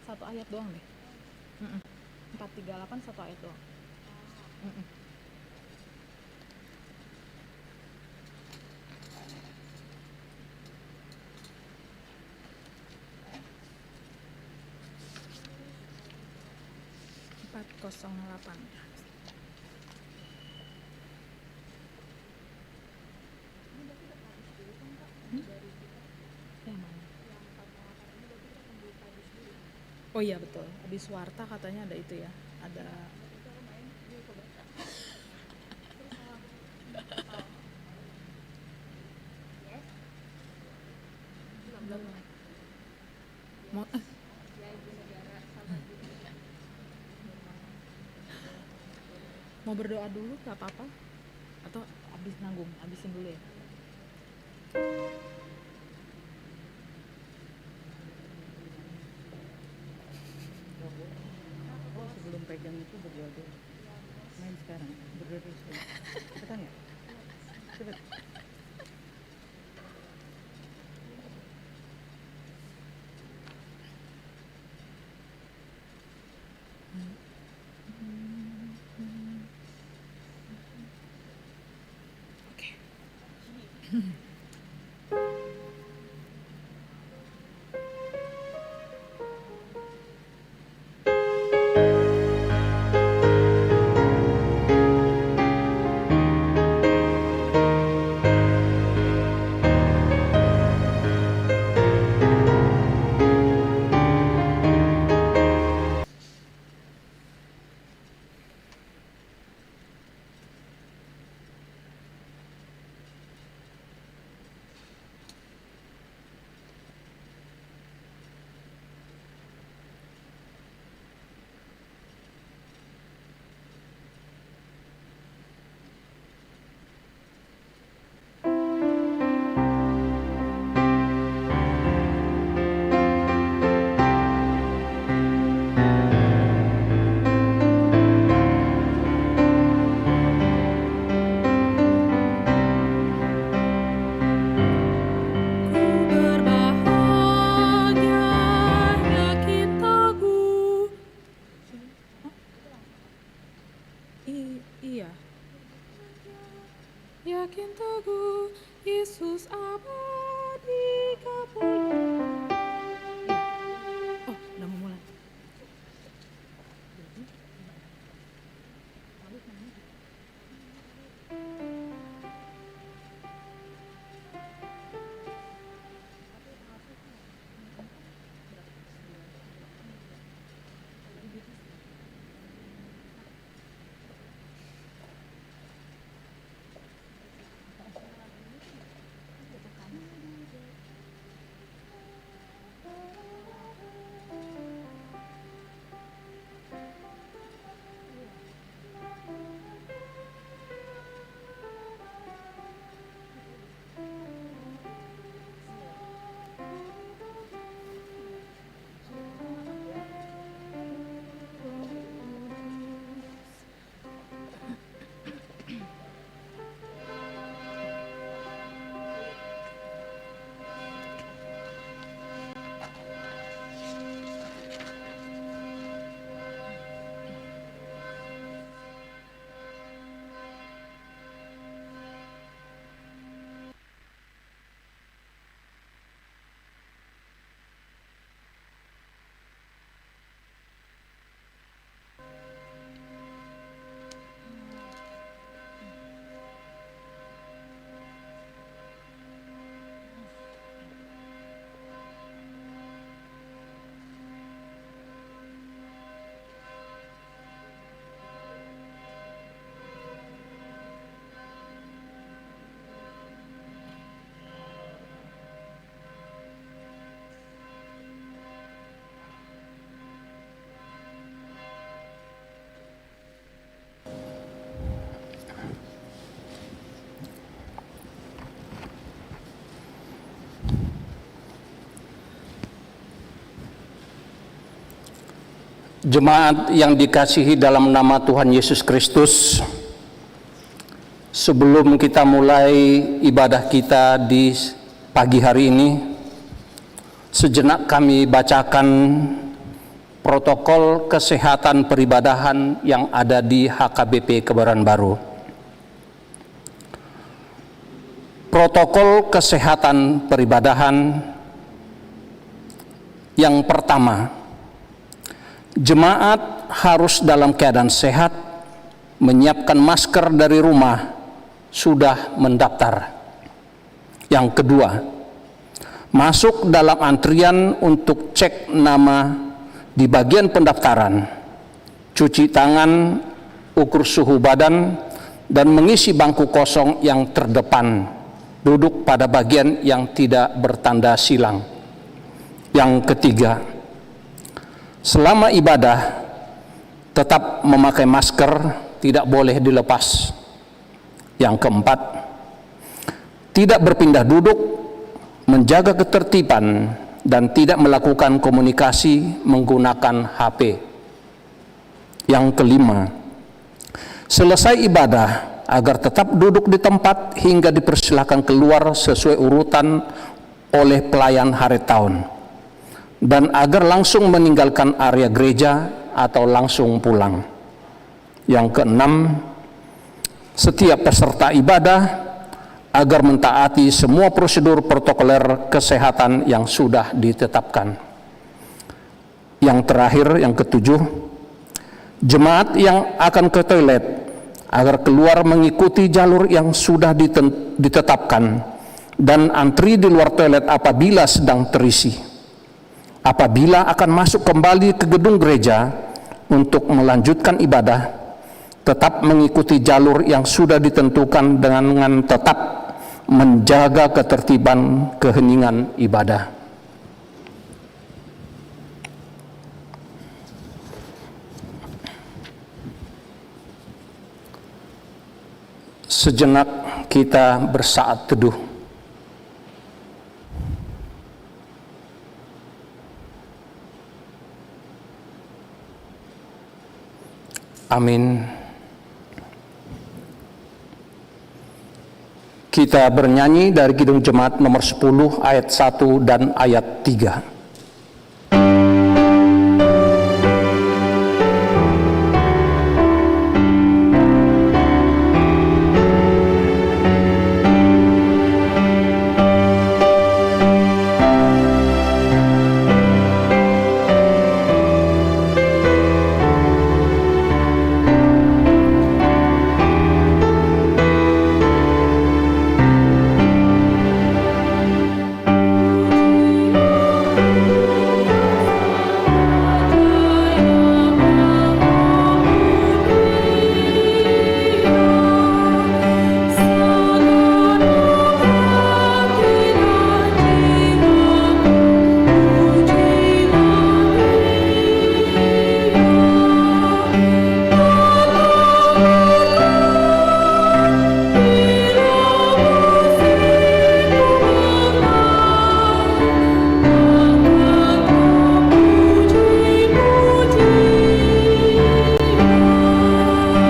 satu ayat doang deh. 438 satu ayat doang. Empat 408. Yang mana? Oh iya betul, habis warta katanya ada itu ya, ada mau mau berdoa dulu gak apa-apa? Atau habis nanggung, habisin dulu ya? Sebelum pegang itu berdoa dulu. Main sekarang, berdoa dulu sekarang. Cepetan ya? Cepet. Iya. Yakin teguh Yesus abadi kepunyaan. Oh, udah mau mulai. Jemaat yang dikasihi dalam nama Tuhan Yesus Kristus, sebelum kita mulai ibadah kita di pagi hari ini, sejenak kami bacakan protokol kesehatan peribadahan yang ada di HKBP Kebayoran Baru. Protokol kesehatan peribadahan yang pertama, jemaat harus dalam keadaan sehat, menyiapkan masker dari rumah, sudah mendaftar. Yang kedua, masuk dalam antrian untuk cek nama di bagian pendaftaran, cuci tangan, ukur suhu badan, dan mengisi bangku kosong yang terdepan, duduk pada bagian yang tidak bertanda silang. Yang ketiga, selama ibadah tetap memakai masker, tidak boleh dilepas. Yang keempat, tidak berpindah duduk, menjaga ketertiban, dan tidak melakukan komunikasi menggunakan HP. Yang kelima, selesai ibadah agar tetap duduk di tempat hingga dipersilakan keluar sesuai urutan oleh pelayan hari tahun, dan agar langsung meninggalkan area gereja atau langsung pulang. Yang keenam, setiap peserta ibadah agar mentaati semua prosedur protokoler kesehatan yang sudah ditetapkan. Yang terakhir, yang ketujuh, jemaat yang akan ke toilet agar keluar mengikuti jalur yang sudah ditetapkan dan antri di luar toilet apabila sedang terisi. Apabila akan masuk kembali ke gedung gereja untuk melanjutkan ibadah, tetap mengikuti jalur yang sudah ditentukan dengan tetap menjaga ketertiban keheningan ibadah. Sejenak kita bersaat teduh. Amin. Kita bernyanyi dari Kidung Jemaat nomor 10 ayat 1 dan ayat 3.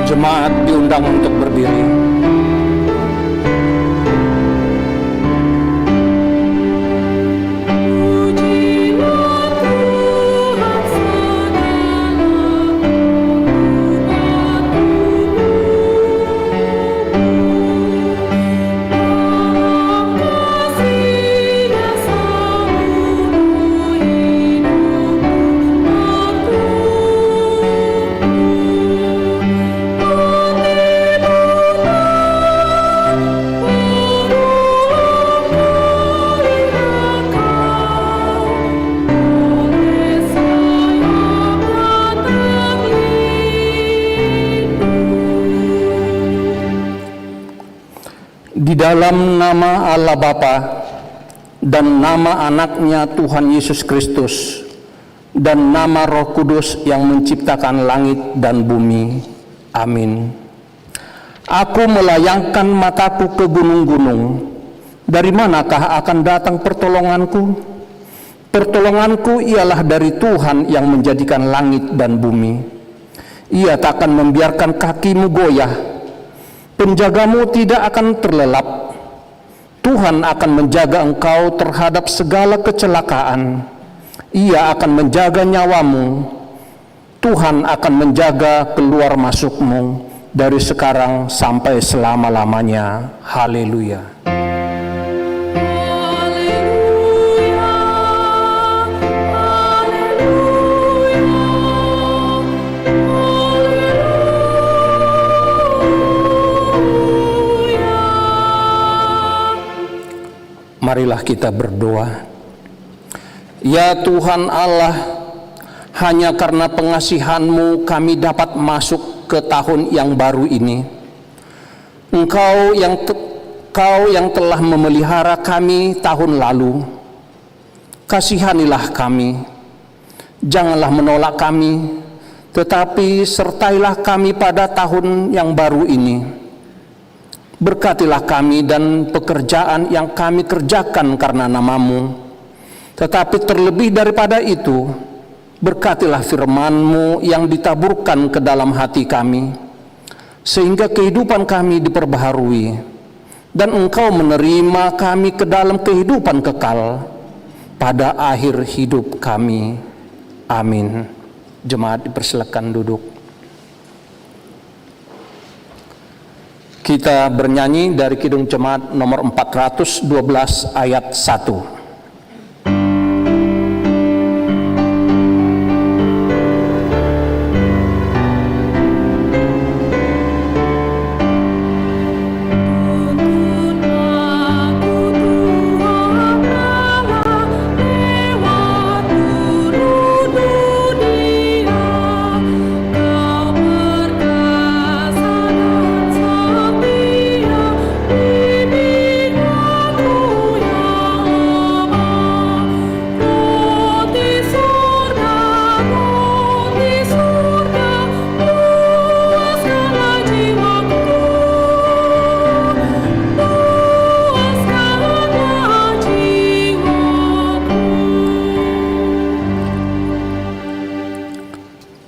Jemaat diundang untuk berdiri. Di dalam nama Allah Bapa dan nama anaknya Tuhan Yesus Kristus dan nama Roh Kudus yang menciptakan langit dan bumi. Amin. Aku melayangkan mataku ke gunung-gunung. Dari manakah akan datang pertolonganku? Pertolonganku ialah dari Tuhan yang menjadikan langit dan bumi. Ia takkan membiarkan kakimu goyah. Penjagamu tidak akan terlelap. Tuhan akan menjaga engkau terhadap segala kecelakaan. Ia akan menjaga nyawamu. Tuhan akan menjaga keluar masukmu dari sekarang sampai selama-lamanya. Haleluya. Marilah kita berdoa. Ya Tuhan Allah, hanya karena pengasihan-Mu kami dapat masuk ke tahun yang baru ini. Engkau yang telah memelihara kami tahun lalu. Kasihanilah kami. Janganlah menolak kami, tetapi sertailah kami pada tahun yang baru ini. Berkatilah kami dan pekerjaan yang kami kerjakan karena nama-Mu. Tetapi terlebih daripada itu, berkatilah firman-Mu yang ditaburkan ke dalam hati kami, sehingga kehidupan kami diperbaharui, dan Engkau menerima kami ke dalam kehidupan kekal pada akhir hidup kami. Amin. Jemaat dipersilakan duduk. Kita bernyanyi dari Kidung Jemaat nomor 412 ayat 1.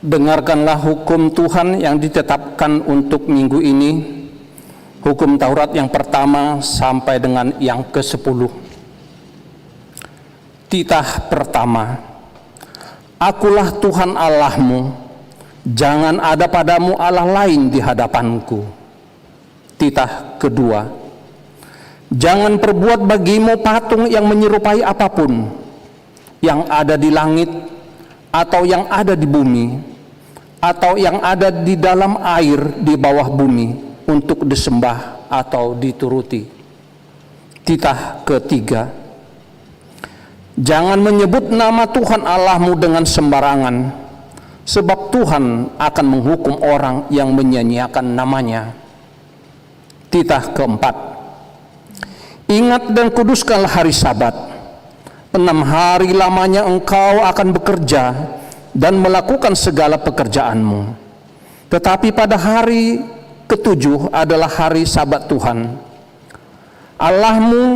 Dengarkanlah hukum Tuhan yang ditetapkan untuk minggu ini, hukum Taurat yang pertama sampai dengan yang ke-10. Titah pertama, Akulah Tuhan Allahmu, jangan ada padamu Allah lain di hadapanku. Titah kedua, jangan perbuat bagimu patung yang menyerupai apapun, yang ada di langit, atau yang ada di bumi, atau yang ada di dalam air di bawah bumi, untuk disembah atau dituruti. Titah ketiga, jangan menyebut nama Tuhan Allahmu dengan sembarangan, sebab Tuhan akan menghukum orang yang menyanyiakan namanya. Titah keempat, ingat dan kuduskanlah hari Sabat. 6 hari lamanya engkau akan bekerja dan melakukan segala pekerjaanmu. Tetapi pada hari ke-7 adalah hari Sabat Tuhan Allahmu,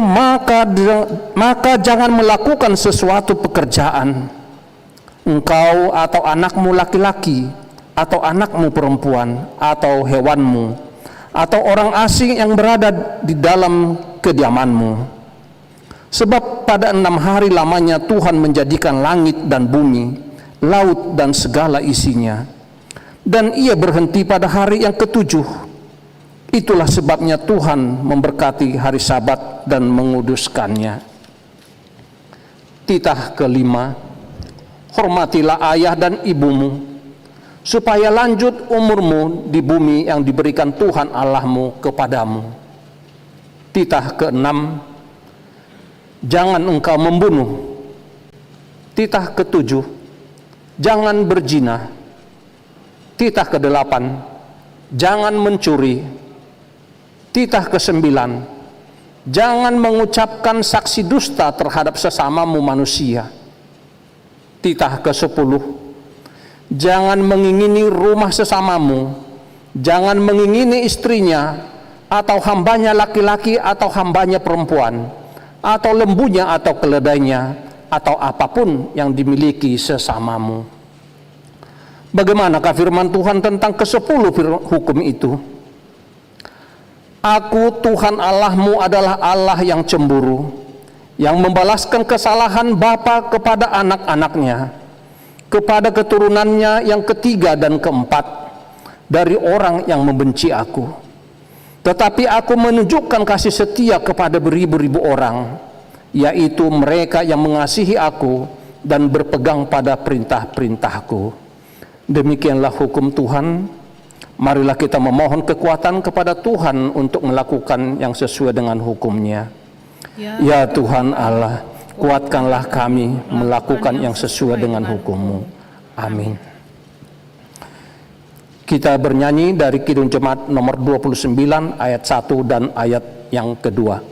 maka jangan melakukan sesuatu pekerjaan, engkau atau anakmu laki-laki, atau anakmu perempuan, atau hewanmu, atau orang asing yang berada di dalam kediamanmu. Sebab pada 6 hari lamanya Tuhan menjadikan langit dan bumi, laut dan segala isinya, dan Ia berhenti pada hari yang ke-7. Itulah sebabnya Tuhan memberkati hari Sabat dan menguduskannya. Titah kelima, hormatilah ayah dan ibumu, supaya lanjut umurmu di bumi yang diberikan Tuhan Allahmu kepadamu. Titah keenam, jangan engkau membunuh. Titah ketujuh, jangan berzina. Titah ke-8, jangan mencuri. Titah ke-9, jangan mengucapkan saksi dusta terhadap sesamamu manusia. Titah ke-10, jangan mengingini rumah sesamamu, jangan mengingini istrinya, atau hambanya laki-laki atau hambanya perempuan, atau lembunya atau keledainya, atau apapun yang dimiliki sesamamu. Bagaimanakah firman Tuhan tentang ke-10 hukum itu? Aku Tuhan Allahmu adalah Allah yang cemburu, yang membalaskan kesalahan bapa kepada anak-anaknya, kepada keturunannya yang ketiga dan keempat dari orang yang membenci aku. Tetapi aku menunjukkan kasih setia kepada beribu-ribu orang, yaitu mereka yang mengasihi aku dan berpegang pada perintah-perintahku. Demikianlah hukum Tuhan. Marilah kita memohon kekuatan kepada Tuhan untuk melakukan yang sesuai dengan hukum-Nya. Ya Tuhan Allah, kuatkanlah kami melakukan yang sesuai dengan hukum-Mu. Amin. Kita bernyanyi dari Kidung Jemaat nomor 29 ayat 1 dan ayat yang kedua.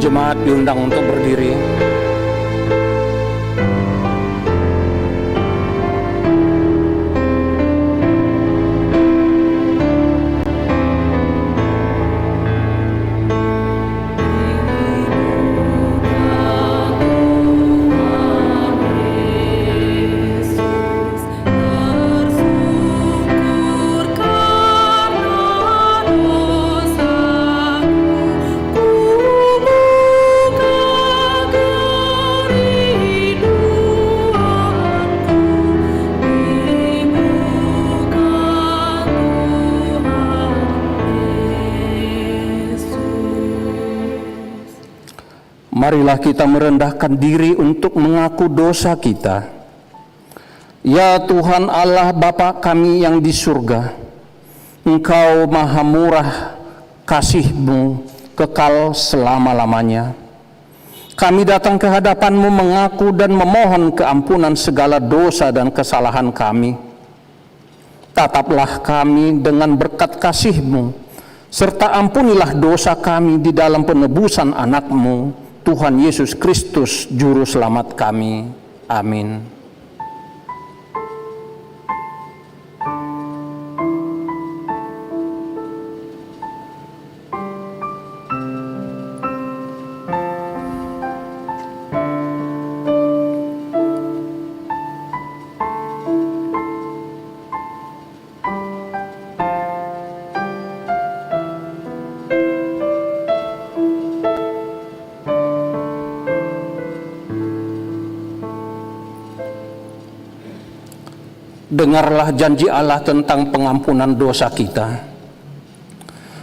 Jemaat diundang untuk berdiri. Marilah kita merendahkan diri untuk mengaku dosa kita. Ya Tuhan Allah Bapa kami yang di surga, Engkau maha murah, kasih-Mu kekal selama-lamanya. Kami datang ke hadapan-Mu mengaku dan memohon keampunan segala dosa dan kesalahan kami. Tataplah kami dengan berkat kasih-Mu, serta ampunilah dosa kami di dalam penebusan anak-Mu, Tuhan Yesus Kristus, Juru Selamat kami. Amin. Dengarlah janji Allah tentang pengampunan dosa kita.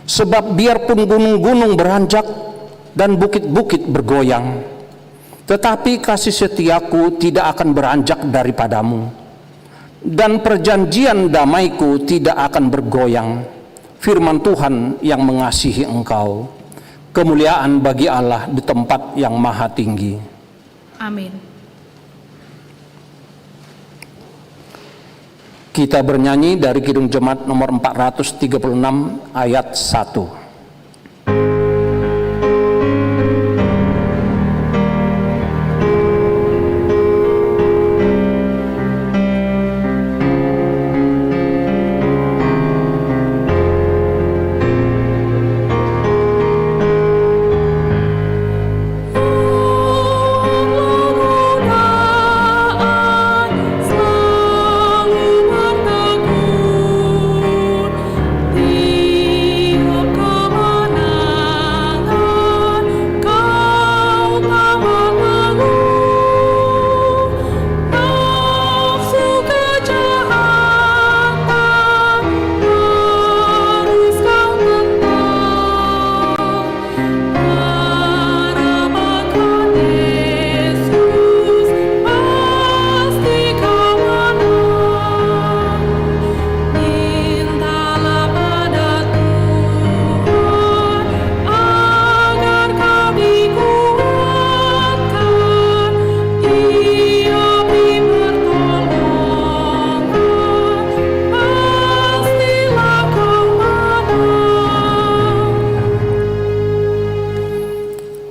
Sebab biarpun gunung-gunung beranjak dan bukit-bukit bergoyang, tetapi kasih setiaku tidak akan beranjak daripadamu, dan perjanjian damaiku tidak akan bergoyang. Firman Tuhan yang mengasihi engkau. Kemuliaan bagi Allah di tempat yang maha tinggi. Amin. Kita bernyanyi dari Kidung Jemaat nomor 436 ayat 1. Go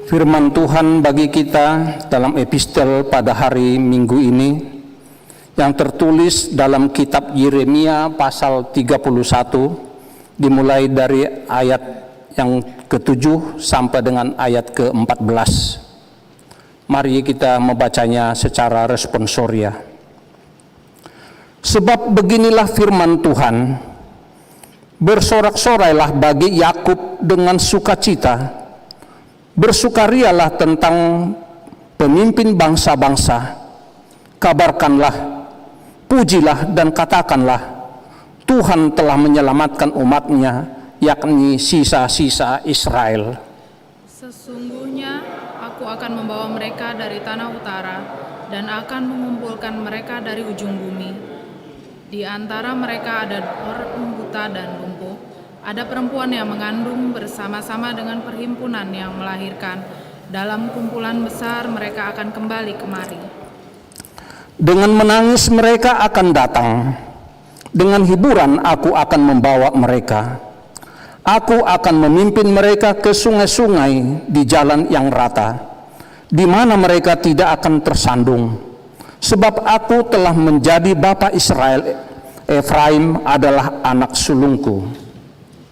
Firman Tuhan bagi kita dalam epistel pada hari Minggu ini yang tertulis dalam kitab Yeremia pasal 31 dimulai dari ayat yang ke-7 sampai dengan ayat ke-14. Mari kita membacanya secara responsoria. Sebab beginilah firman Tuhan, bersorak-sorailah bagi Yakub dengan sukacita, bersukarialah tentang pemimpin bangsa-bangsa, kabarkanlah, pujilah dan katakanlah, Tuhan telah menyelamatkan umatnya, yakni sisa-sisa Israel. Sesungguhnya aku akan membawa mereka dari tanah utara dan akan mengumpulkan mereka dari ujung bumi. Di antara mereka ada orang buta dan lumpuh, ada perempuan yang mengandung bersama-sama dengan perhimpunan yang melahirkan. Dalam kumpulan besar mereka akan kembali kemari. Dengan menangis mereka akan datang, dengan hiburan aku akan membawa mereka. Aku akan memimpin mereka ke sungai-sungai di jalan yang rata, di mana mereka tidak akan tersandung. Sebab aku telah menjadi bapa Israel, Efraim adalah anak sulungku.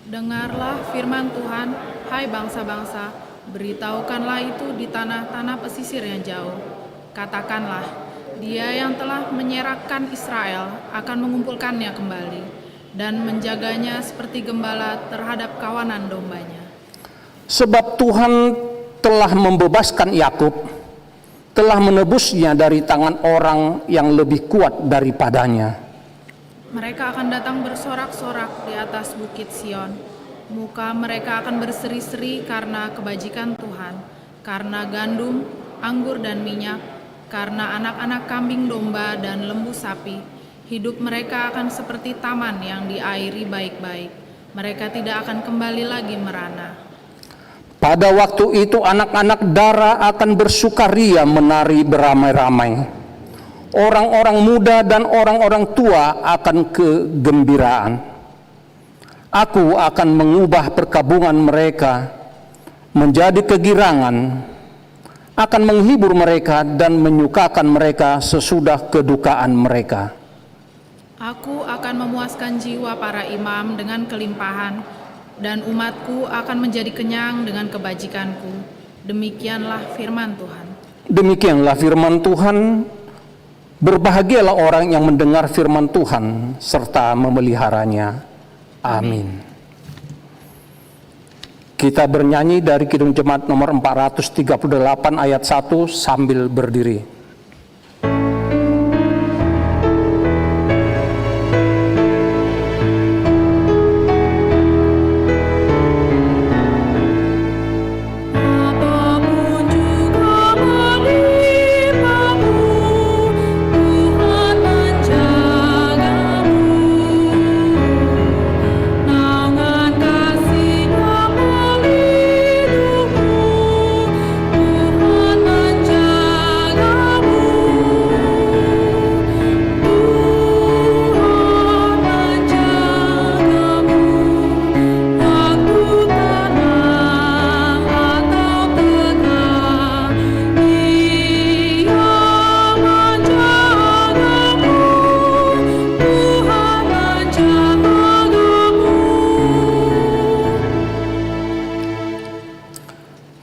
Dengarlah firman Tuhan, hai bangsa-bangsa, beritahukanlah itu di tanah-tanah pesisir yang jauh. Katakanlah, Dia yang telah menyerahkan Israel akan mengumpulkannya kembali dan menjaganya seperti gembala terhadap kawanan dombanya. Sebab Tuhan telah membebaskan Yakub, telah menebusnya dari tangan orang yang lebih kuat daripadanya. Mereka akan datang bersorak-sorak di atas bukit Sion. Muka mereka akan berseri-seri karena kebajikan Tuhan, karena gandum, anggur dan minyak, karena anak-anak kambing domba dan lembu sapi. Hidup mereka akan seperti taman yang diairi baik-baik. Mereka tidak akan kembali lagi merana. Pada waktu itu anak-anak Dara akan bersukaria menari beramai-ramai. Orang-orang muda dan orang-orang tua akan kegembiraan. Aku akan mengubah perkabungan mereka menjadi kegirangan, akan menghibur mereka dan menyukakan mereka sesudah kedukaan mereka. Aku akan memuaskan jiwa para imam dengan kelimpahan, dan umatku akan menjadi kenyang dengan kebajikanku. Demikianlah firman Tuhan. Demikianlah firman Tuhan. Berbahagialah orang yang mendengar firman Tuhan serta memeliharanya. Amin. Kita bernyanyi dari Kidung Jemaat nomor 438 ayat 1 sambil berdiri.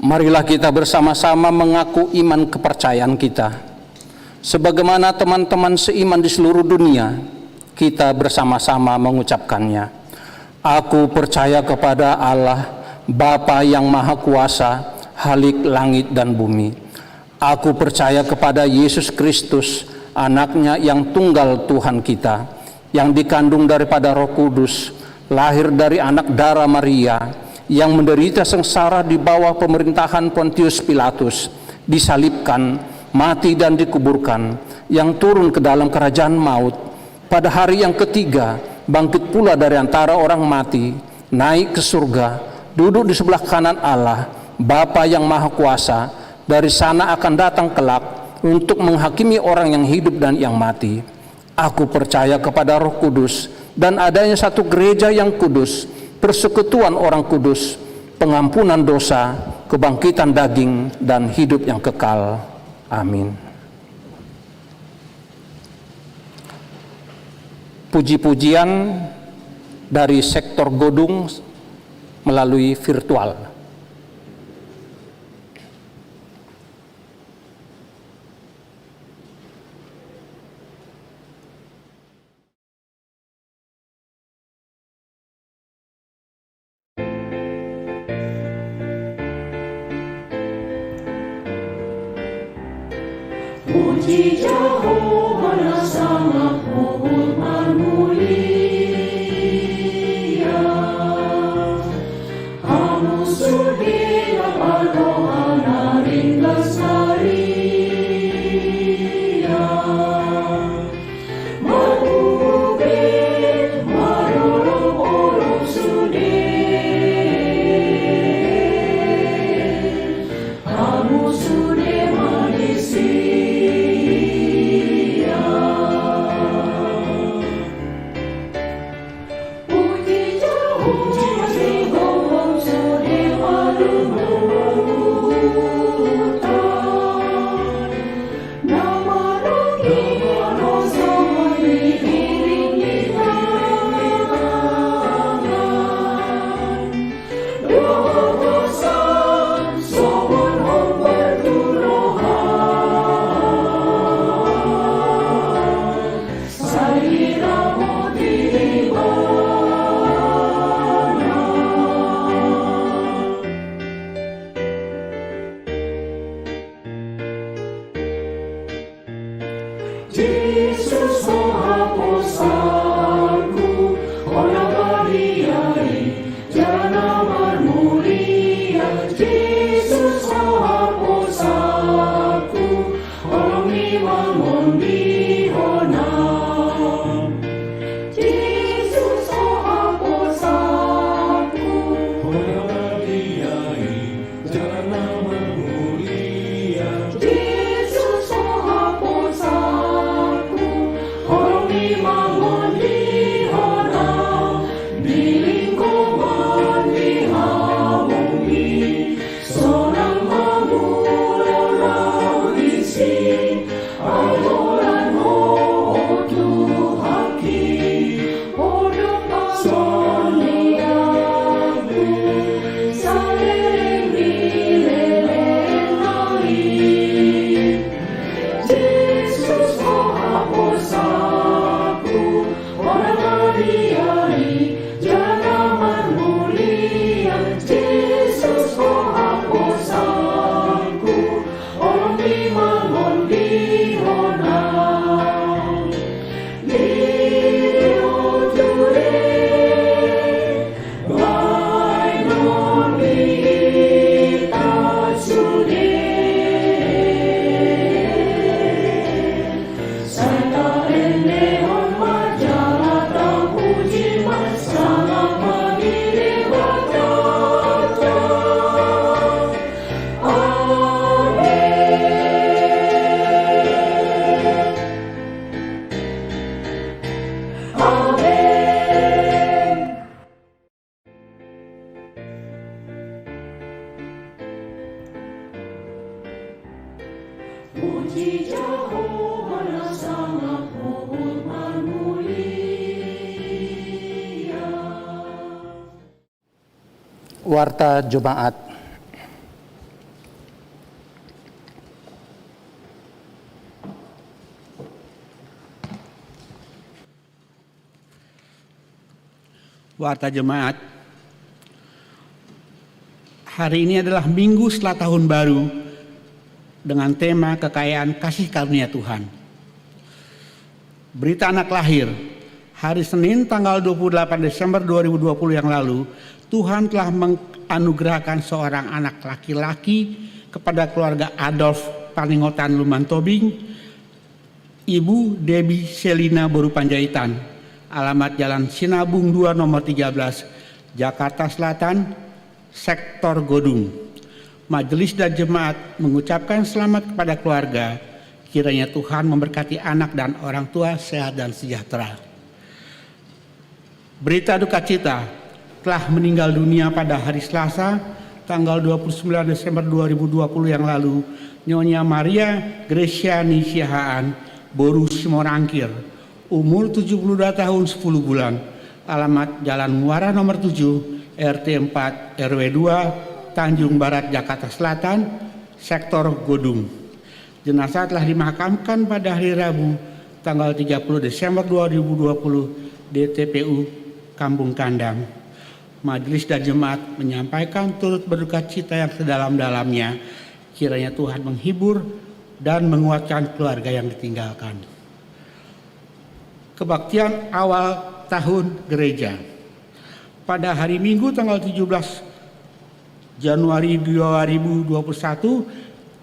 Marilah kita bersama-sama mengaku iman kepercayaan kita. Sebagaimana teman-teman seiman di seluruh dunia, kita bersama-sama mengucapkannya. Aku percaya kepada Allah, Bapa yang Maha Kuasa, Halik langit dan bumi. Aku percaya kepada Yesus Kristus, Anaknya yang tunggal Tuhan kita, yang dikandung daripada Roh Kudus, lahir dari anak Dara Maria, yang menderita sengsara di bawah pemerintahan Pontius Pilatus, disalibkan, mati dan dikuburkan, yang turun ke dalam kerajaan maut, pada hari yang ketiga bangkit pula dari antara orang mati, naik ke surga, duduk di sebelah kanan Allah, Bapa yang Maha Kuasa. Dari sana akan datang kelak untuk menghakimi orang yang hidup dan yang mati. Aku percaya kepada Roh Kudus dan adanya satu gereja yang kudus, persekutuan orang kudus, pengampunan dosa, kebangkitan daging, dan hidup yang kekal. Amin. Puji-pujian dari sektor Godung melalui virtual. Puji Yehova yang sangat mulia, kamu sudia padohana ringkas haria, magubit marulong-ulong sudia, kamu sudia manisi. Yesus menghapusku orang beriai jalan mulia. Yesus menghapusku orang mimangun dihona. Yesus menghapusku orang beriai jalan mulia. Yesus menghapusku orang mimangun dihona, di lingkungan dihamumi, seorang mengulang isi adoran Tuhanki, hidup pasoniaku, saling dilelenai. Yesus menghapusku orang beriai jalan mulia. Yesus menghapusku orang mimangun dihona. Diuture baik non kita sude. Santa Eleon Majalata puji sangat mandiri berkata, Amin. Amin. Puji Yehova yang sangat mulia. Warta Jemaat. Warta Jemaat, hari ini adalah minggu setelah tahun baru dengan tema kekayaan kasih karunia Tuhan. Berita anak lahir, hari Senin tanggal 28 Desember 2020 yang lalu, Tuhan telah menganugerahkan seorang anak laki-laki kepada keluarga Adolf Paningotan Lumantobing, Ibu Debbie Selina Borupanjaitan, alamat Jalan Sinabung 2 nomor 13, Jakarta Selatan, Sektor Godung. Majelis dan jemaat mengucapkan selamat kepada keluarga. Kiranya Tuhan memberkati anak dan orang tua sehat dan sejahtera. Berita duka cita, telah meninggal dunia pada hari Selasa tanggal 29 Desember 2020 yang lalu, Nyonya Maria Gresiani Siahaan Boru Simorangkir, umur 72 tahun 10 bulan, alamat Jalan Muara nomor 7, RT 4 RW 2, Tanjung Barat, Jakarta Selatan, Sektor Godung. Jenazah telah dimakamkan pada hari Rabu, tanggal 30 Desember 2020 di TPU Kampung Kandang. Majelis dan jemaat menyampaikan turut berduka cita yang sedalam-dalamnya. Kiranya Tuhan menghibur dan menguatkan keluarga yang ditinggalkan. Kebaktian awal tahun gereja. Pada hari Minggu tanggal 17 Januari 2021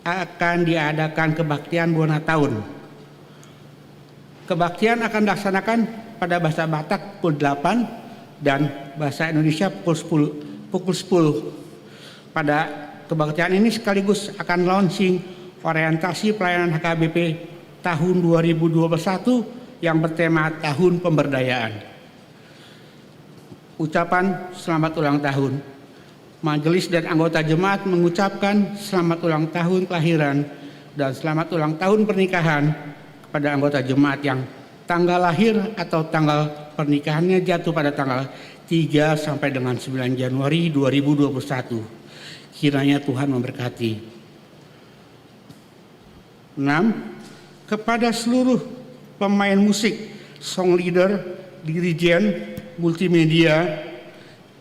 akan diadakan kebaktian Bona Tahun. Kebaktian akan dilaksanakan pada bahasa Batak pukul 8 dan bahasa Indonesia pukul 10. Pada kebaktian ini sekaligus akan launching orientasi pelayanan HKBP tahun 2021 yang bertema Tahun Pemberdayaan. Ucapan selamat ulang tahun. Majelis dan anggota jemaat mengucapkan selamat ulang tahun kelahiran dan selamat ulang tahun pernikahan kepada anggota jemaat yang tanggal lahir atau tanggal pernikahannya jatuh pada tanggal 3 sampai dengan 9 Januari 2021. Kiranya Tuhan memberkati. 6. Kepada seluruh pemain musik, song leader, dirijen, multimedia,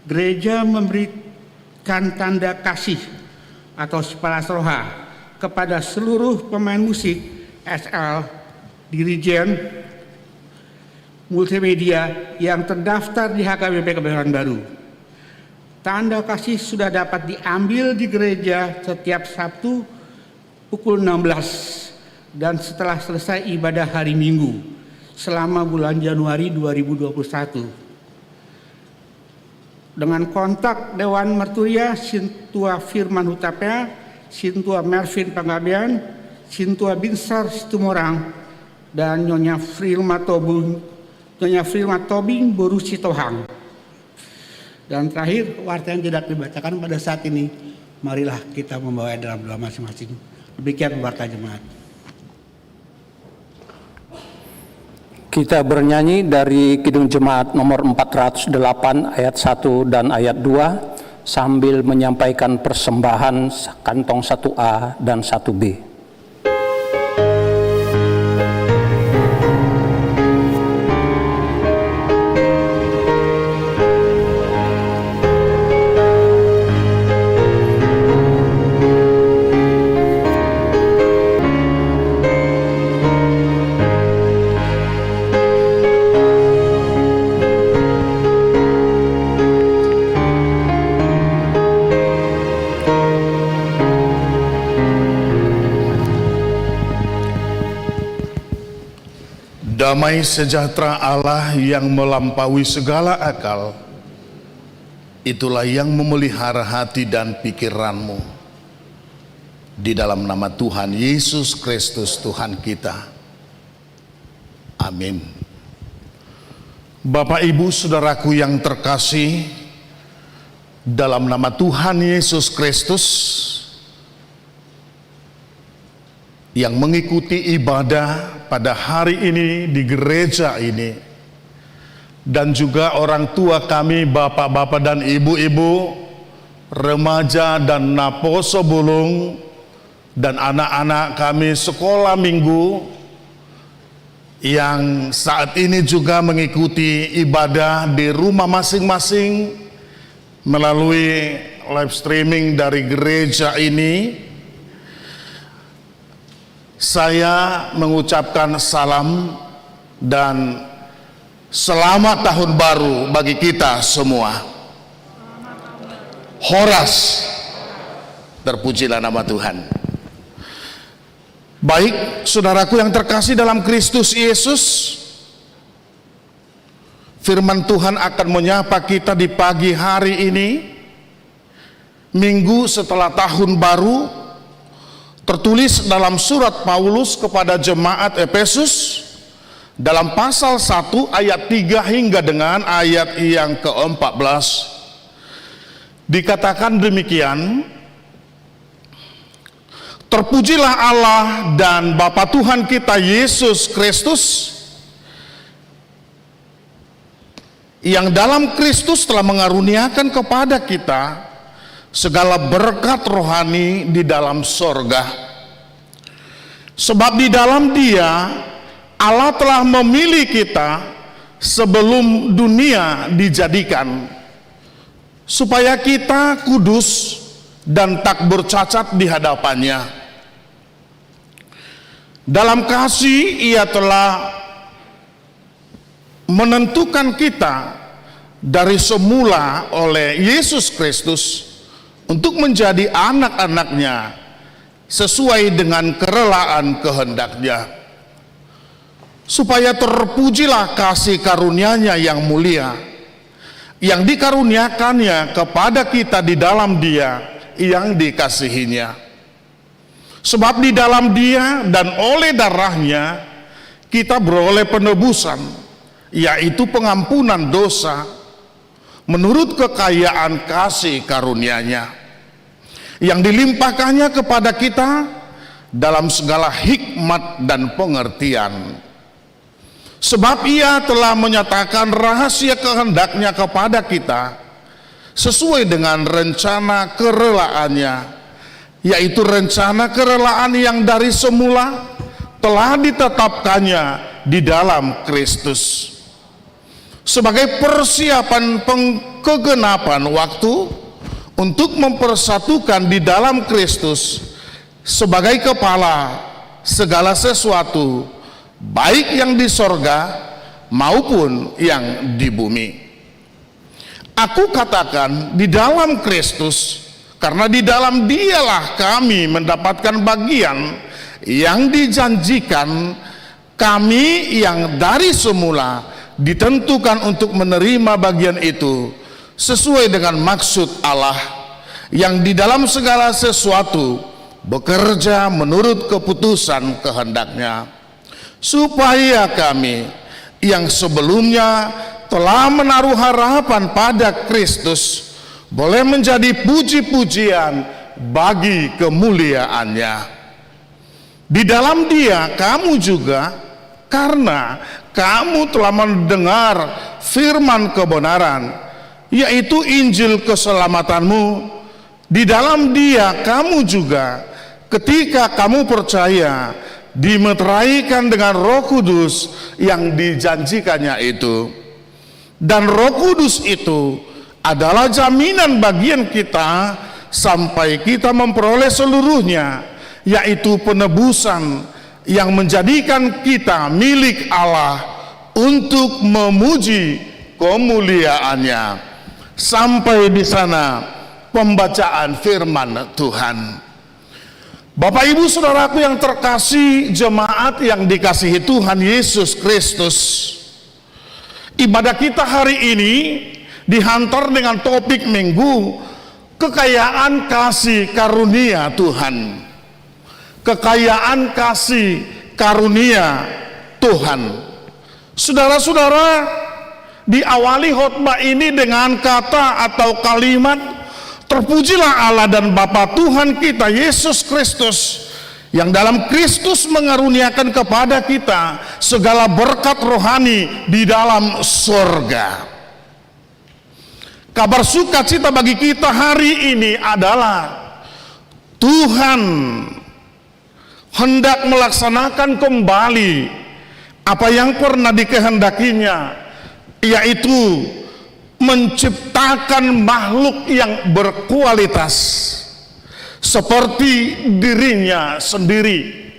gereja memberikan tanda kasih atau Spalas Roha kepada seluruh pemain musik, SL, dirijen, multimedia yang terdaftar di HKBP Kebayoran Baru. Tanda kasih sudah dapat diambil di gereja setiap Sabtu pukul 16 dan setelah selesai ibadah hari Minggu selama bulan Januari 2021. Dengan kontak Dewan Merturia Sintua Firman Hutapea, Sintua Mervin Panggabean, Sintua Binsar Situmorang, dan Nyonya Frilma Tobing Boru Sitohang. Dan terakhir, warta yang tidak dibacakan pada saat ini, marilah kita membawa dalam doa masing-masing. Demikian warta jemaat. Kita bernyanyi dari Kidung Jemaat nomor 408 ayat 1 dan ayat 2 sambil menyampaikan persembahan kantong 1A dan 1B. Damai sejahtera Allah yang melampaui segala akal, itulah yang memelihara hati dan pikiranmu. Di dalam nama Tuhan Yesus Kristus Tuhan kita. Amin. Bapak, Ibu, Saudaraku yang terkasih, dalam nama Tuhan Yesus Kristus, yang mengikuti ibadah pada hari ini di gereja ini, dan juga orang tua kami, bapak-bapak dan ibu-ibu, remaja dan naposo bulung, dan anak-anak kami sekolah minggu yang saat ini juga mengikuti ibadah di rumah masing-masing melalui live streaming dari gereja ini. Saya mengucapkan salam dan selamat tahun baru bagi kita semua. Horas, terpujilah nama Tuhan. Baik, saudaraku yang terkasih dalam Kristus Yesus, firman Tuhan akan menyapa kita di pagi hari ini, minggu setelah tahun baru. Tertulis dalam surat Paulus kepada jemaat Efesus dalam pasal 1 ayat 3 hingga dengan ayat yang ke-14. dikatakan demikian, terpujilah Allah dan Bapa Tuhan kita Yesus Kristus, yang dalam Kristus telah mengaruniakan kepada kita segala berkat rohani di dalam sorga. Sebab di dalam Dia Allah telah memilih kita sebelum dunia dijadikan, supaya kita kudus dan tak bercacat di hadapannya. Dalam kasih Ia telah menentukan kita dari semula oleh Yesus Kristus untuk menjadi anak-anaknya sesuai dengan kerelaan kehendak-Nya, supaya terpujilah kasih karunia-Nya yang mulia, yang dikaruniakannya kepada kita di dalam Dia yang dikasihinya. Sebab di dalam Dia dan oleh darah-Nya kita beroleh penebusan, yaitu pengampunan dosa menurut kekayaan kasih karunia-Nya, yang dilimpahkannya kepada kita dalam segala hikmat dan pengertian. Sebab Ia telah menyatakan rahasia kehendak-Nya kepada kita sesuai dengan rencana kerelaannya, yaitu rencana kerelaan yang dari semula telah ditetapkannya di dalam Kristus, sebagai persiapan kegenapan waktu untuk mempersatukan di dalam Kristus sebagai kepala segala sesuatu, baik yang di sorga maupun yang di bumi. Aku katakan di dalam Kristus, karena di dalam Dialah kami mendapatkan bagian yang dijanjikan, kami yang dari semula ditentukan untuk menerima bagian itu sesuai dengan maksud Allah, yang di dalam segala sesuatu bekerja menurut keputusan kehendak-Nya, supaya kami yang sebelumnya telah menaruh harapan pada Kristus boleh menjadi puji-pujian bagi kemuliaan-Nya. Di dalam Dia kamu juga, karena kamu telah mendengar firman kebenaran, yaitu Injil keselamatanmu, di dalam Dia kamu juga, ketika kamu percaya, dimeteraikan dengan Roh Kudus yang dijanjikannya itu. Dan Roh Kudus itu adalah jaminan bagian kita sampai kita memperoleh seluruhnya, yaitu penebusan yang menjadikan kita milik Allah untuk memuji kemuliaan-Nya. Sampai di sana pembacaan firman Tuhan. Bapak Ibu Saudaraku yang terkasih, jemaat yang dikasihi Tuhan Yesus Kristus, ibadah kita hari ini dihantar dengan topik minggu kekayaan kasih karunia Tuhan. Kekayaan kasih karunia Tuhan. Saudara-saudara, diawali khotbah ini dengan kata atau kalimat, terpujilah Allah dan Bapa Tuhan kita Yesus Kristus, yang dalam Kristus mengaruniakan kepada kita segala berkat rohani di dalam sorga. Kabar sukacita bagi kita hari ini adalah Tuhan hendak melaksanakan kembali apa yang pernah dikehendakinya, yaitu menciptakan makhluk yang berkualitas seperti dirinya sendiri.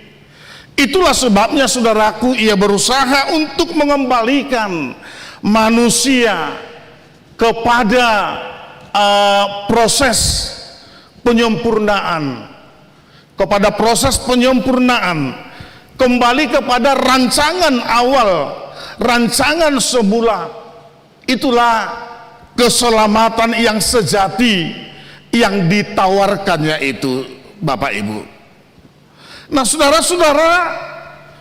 Itulah sebabnya saudaraku, Ia berusaha untuk mengembalikan manusia kepada proses penyempurnaan, kembali kepada rancangan awal, rancangan semula. Itulah keselamatan yang sejati yang ditawarkannya itu, Bapak Ibu. Nah, saudara-saudara,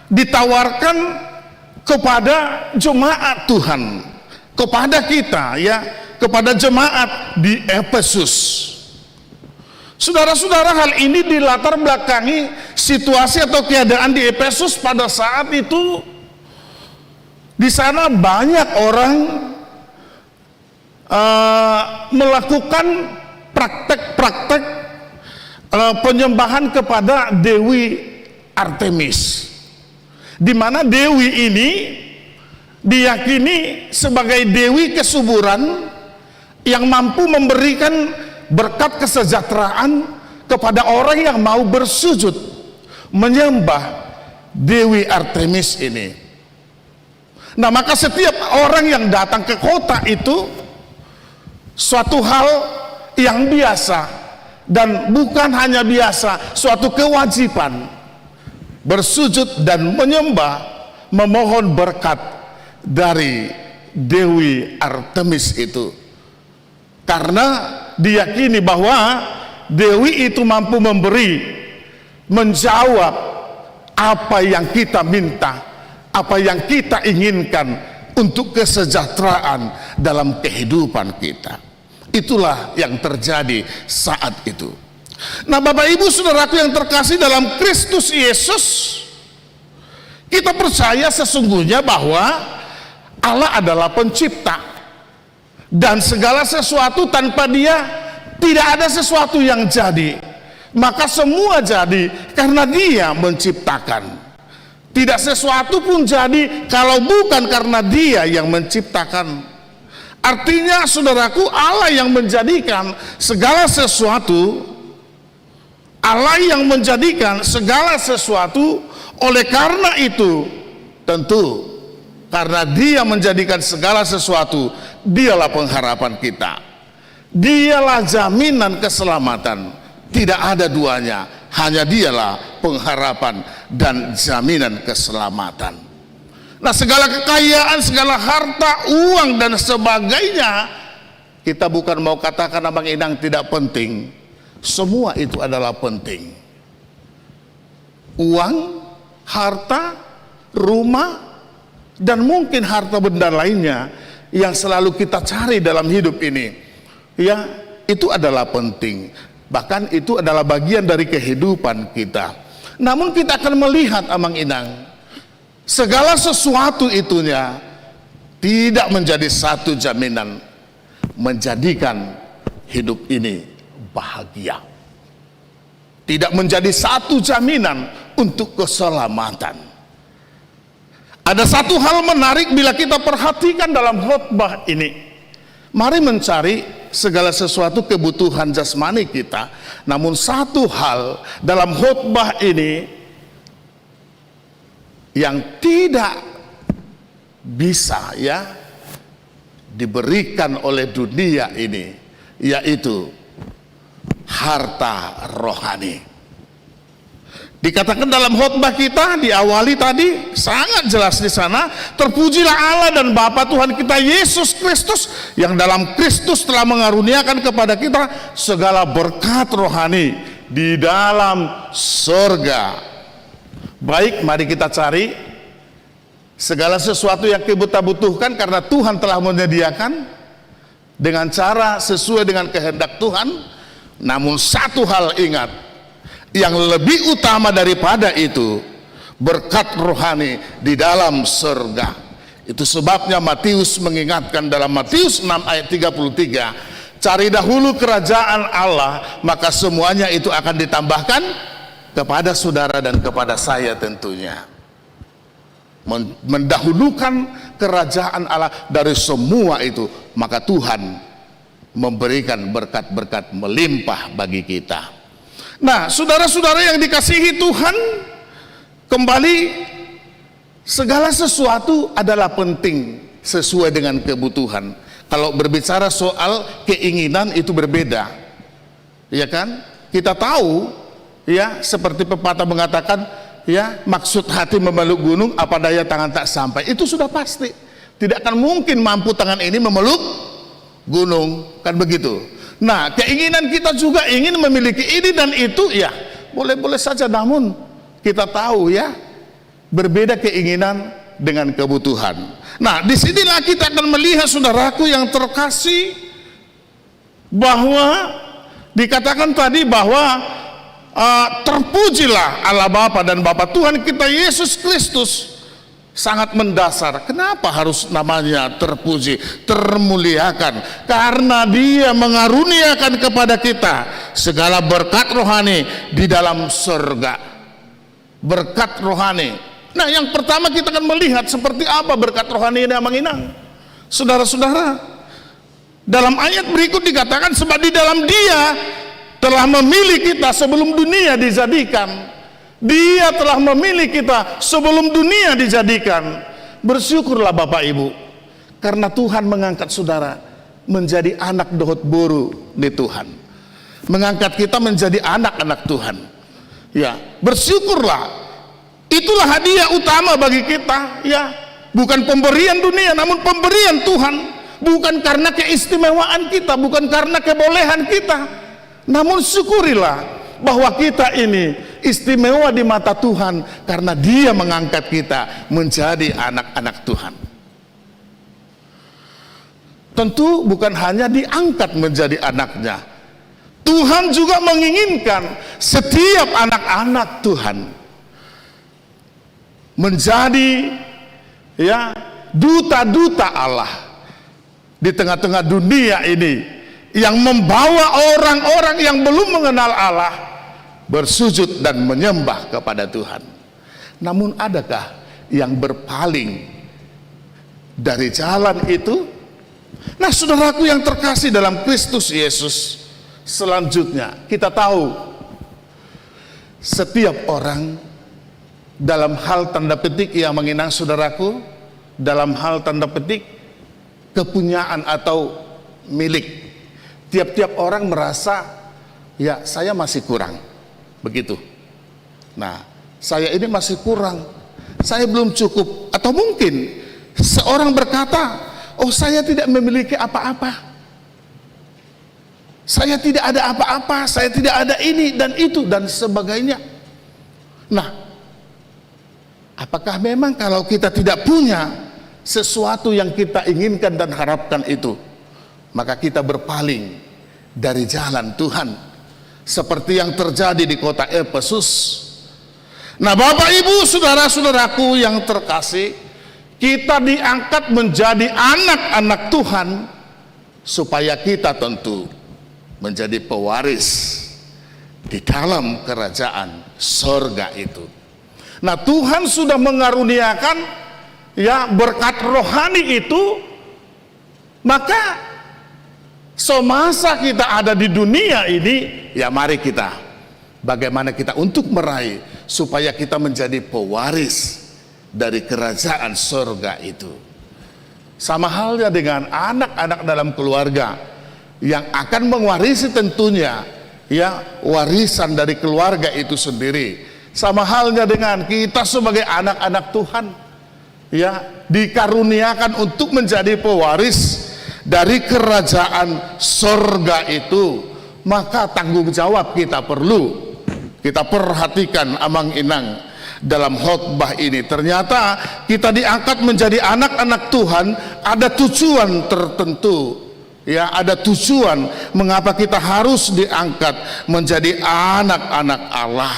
ditawarkan kepada jemaat Tuhan, kepada kita, ya, kepada jemaat di Efesus. Saudara-saudara, hal ini dilatar belakangi situasi atau keadaan di Efesus pada saat itu. Di sana banyak orang melakukan praktek-praktek penyembahan kepada Dewi Artemis, di mana dewi ini diyakini sebagai dewi kesuburan yang mampu memberikan berkat kesejahteraan kepada orang yang mau bersujud menyembah Dewi Artemis ini. Nah, maka setiap orang yang datang ke kota itu suatu hal yang biasa, dan bukan hanya biasa, suatu kewajiban bersujud dan menyembah, memohon berkat dari Dewi Artemis itu, karena diyakini bahwa dewi itu mampu memberi, menjawab apa yang kita minta, apa yang kita inginkan untuk kesejahteraan dalam kehidupan kita. Itulah yang terjadi saat itu. Nah, Bapak Ibu Saudaraku yang terkasih dalam Kristus Yesus, kita percaya sesungguhnya bahwa Allah adalah pencipta, dan segala sesuatu tanpa Dia tidak ada sesuatu yang jadi. Maka semua jadi karena Dia menciptakan. Tidak sesuatu pun jadi kalau bukan karena Dia yang menciptakan. Artinya, saudaraku, Allah yang menjadikan segala sesuatu, Allah yang menjadikan segala sesuatu. Oleh karena itu, tentu karena Dia menjadikan segala sesuatu, Dialah pengharapan kita, Dialah jaminan keselamatan. Tidak ada duanya, hanya Dialah pengharapan dan jaminan keselamatan. Nah, segala kekayaan, segala harta, uang dan sebagainya, kita bukan mau katakan Abang Inang tidak penting. Semua itu adalah penting. Uang, harta, rumah, dan mungkin harta benda lainnya yang selalu kita cari dalam hidup ini, ya, itu adalah penting. Bahkan itu adalah bagian dari kehidupan kita. Namun kita akan melihat, Abang Inang, segala sesuatu itunya tidak menjadi satu jaminan menjadikan hidup ini bahagia. Tidak menjadi satu jaminan untuk keselamatan. Ada satu hal menarik bila kita perhatikan dalam khotbah ini. Mari mencari segala sesuatu kebutuhan jasmani kita. Namun satu hal dalam khotbah ini yang tidak bisa diberikan oleh dunia ini, yaitu harta rohani. Dikatakan dalam khotbah kita diawali tadi sangat jelas di sana, terpujilah Allah dan Bapa Tuhan kita Yesus Kristus yang dalam Kristus telah mengaruniakan kepada kita segala berkat rohani di dalam surga. Baik, mari kita cari segala sesuatu yang kita butuhkan karena Tuhan telah menyediakan dengan cara sesuai dengan kehendak Tuhan. Namun satu hal ingat, yang lebih utama daripada itu, berkat rohani di dalam surga. Itu sebabnya Matius mengingatkan dalam Matius 6 ayat 33, cari dahulu kerajaan Allah, maka semuanya itu akan ditambahkan kepada saudara dan kepada saya tentunya. Mendahulukan kerajaan Allah dari semua itu, maka Tuhan memberikan berkat-berkat melimpah bagi kita. Nah, saudara-saudara yang dikasihi Tuhan, kembali, segala sesuatu adalah penting sesuai dengan kebutuhan. Kalau berbicara soal keinginan itu berbeda, ya kan? Kita tahu, ya, seperti pepatah mengatakan, ya, maksud hati memeluk gunung, apa daya tangan tak sampai. Itu sudah pasti. Tidak akan mungkin mampu tangan ini memeluk gunung, kan begitu. Nah, keinginan kita juga ingin memiliki ini dan itu, ya, boleh-boleh saja, namun kita tahu, ya, berbeda keinginan dengan kebutuhan. Nah, disinilah kita akan melihat, saudaraku yang terkasih, bahwa dikatakan tadi bahwa terpujilah Allah Bapa dan Bapa Tuhan kita Yesus Kristus. Sangat mendasar. Kenapa harus namanya terpuji, termuliakan? Karena Dia mengaruniakan kepada kita segala berkat rohani di dalam surga. Berkat rohani. Nah, yang pertama kita akan melihat seperti apa berkat rohani ini Manginang. Saudara-saudara, dalam ayat berikut dikatakan sebab di dalam Dia telah memilih kita sebelum dunia dijadikan. Dia telah memilih kita sebelum dunia dijadikan. Bersyukurlah Bapak Ibu, karena Tuhan mengangkat saudara menjadi anak dohot boru di Tuhan, mengangkat kita menjadi anak-anak Tuhan. Ya, bersyukurlah. Itulah hadiah utama bagi kita. Ya, bukan pemberian dunia, namun pemberian Tuhan. Bukan karena keistimewaan kita, bukan karena kebolehan kita, namun syukurilah bahwa kita ini istimewa di mata Tuhan karena Dia mengangkat kita menjadi anak-anak Tuhan. Tentu bukan hanya diangkat menjadi anaknya, Tuhan juga menginginkan setiap anak-anak Tuhan menjadi ya duta-duta Allah di tengah-tengah dunia ini, yang membawa orang-orang yang belum mengenal Allah bersujud dan menyembah kepada Tuhan. Namun adakah yang berpaling dari jalan itu? Nah, saudaraku yang terkasih dalam Kristus Yesus, selanjutnya kita tahu setiap orang dalam hal tanda petik yang menginang saudaraku, dalam hal tanda petik kepunyaan atau milik. Tiap-tiap orang merasa ya saya masih kurang. Begitu. Nah, saya ini masih kurang, saya belum cukup. Atau mungkin seorang berkata, oh saya tidak memiliki apa-apa, saya tidak ada apa-apa, saya tidak ada ini dan itu dan sebagainya. Nah, apakah memang kalau kita tidak punya sesuatu yang kita inginkan dan harapkan itu, maka kita berpaling dari jalan Tuhan? Seperti yang terjadi di kota Efesus. Nah, Bapak Ibu, saudara-saudaraku yang terkasih, kita diangkat menjadi anak-anak Tuhan supaya kita tentu menjadi pewaris di dalam kerajaan sorga itu. Nah, Tuhan sudah mengaruniakan ya berkat rohani itu, maka semasa kita ada di dunia ini, ya mari kita bagaimana kita untuk meraih supaya kita menjadi pewaris dari kerajaan surga itu. Sama halnya dengan anak-anak dalam keluarga yang akan mewarisi tentunya ya warisan dari keluarga itu sendiri. Sama halnya dengan kita sebagai anak-anak Tuhan ya dikaruniakan untuk menjadi pewaris dari kerajaan sorga itu. Maka tanggung jawab kita perlu kita perhatikan Amang Inang dalam khotbah ini. Ternyata kita diangkat menjadi anak-anak Tuhan, ada tujuan tertentu ya, ada tujuan mengapa kita harus diangkat menjadi anak-anak Allah.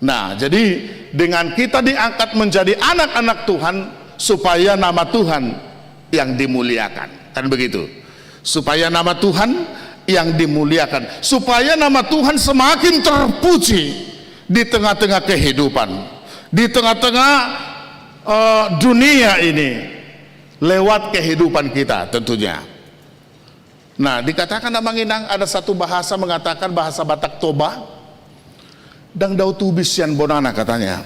Nah, jadi dengan kita diangkat menjadi anak-anak Tuhan supaya nama Tuhan yang dimuliakan, kan begitu? Supaya nama Tuhan yang dimuliakan, supaya nama Tuhan semakin terpuji di tengah-tengah kehidupan, di tengah-tengah dunia ini, lewat kehidupan kita tentunya. Nah, dikatakan Amang Inang ada satu bahasa mengatakan, bahasa Batak Toba, dang dau tubis yan bonana katanya.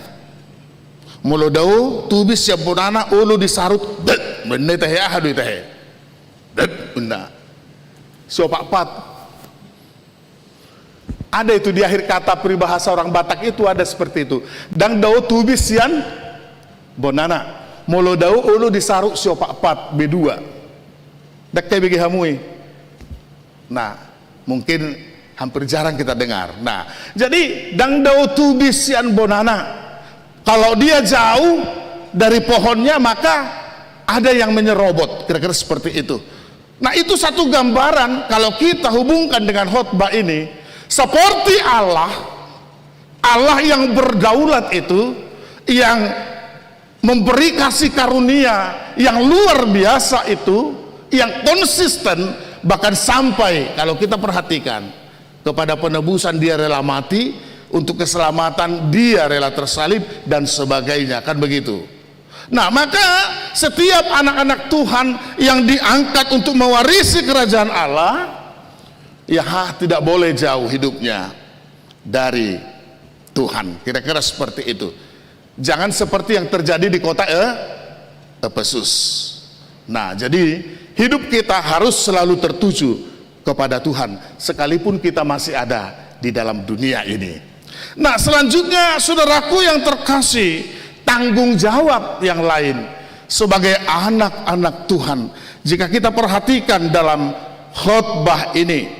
Mulo dau tubis yan bonana ulu disarut, benda teh ahadu teh, benda. Siopak-pat ada itu di akhir kata peribahasa orang Batak itu ada seperti itu. Dang dau tubis yan bonana, molo dau ulu disaruk siopak-pat B2. Dak kayak begi hamui. Nah, mungkin hampir jarang kita dengar. Nah, jadi dang dau tubis yan bonana, kalau dia jauh dari pohonnya maka ada yang menyerobot, kira-kira seperti itu. Nah, itu satu gambaran kalau kita hubungkan dengan khotbah ini, seperti Allah yang berdaulat itu, yang memberi kasih karunia yang luar biasa itu, yang konsisten, bahkan sampai kalau kita perhatikan kepada penebusan dia rela mati, untuk keselamatan dia rela tersalib dan sebagainya, kan begitu. Nah, maka setiap anak-anak Tuhan yang diangkat untuk mewarisi kerajaan Allah, ya tidak boleh jauh hidupnya dari Tuhan. Kira-kira seperti itu. Jangan seperti yang terjadi di kota Efesus. Nah, jadi hidup kita harus selalu tertuju kepada Tuhan, sekalipun kita masih ada di dalam dunia ini. Nah, selanjutnya saudaraku yang terkasih, tanggung jawab yang lain sebagai anak-anak Tuhan. Jika kita perhatikan dalam khotbah ini,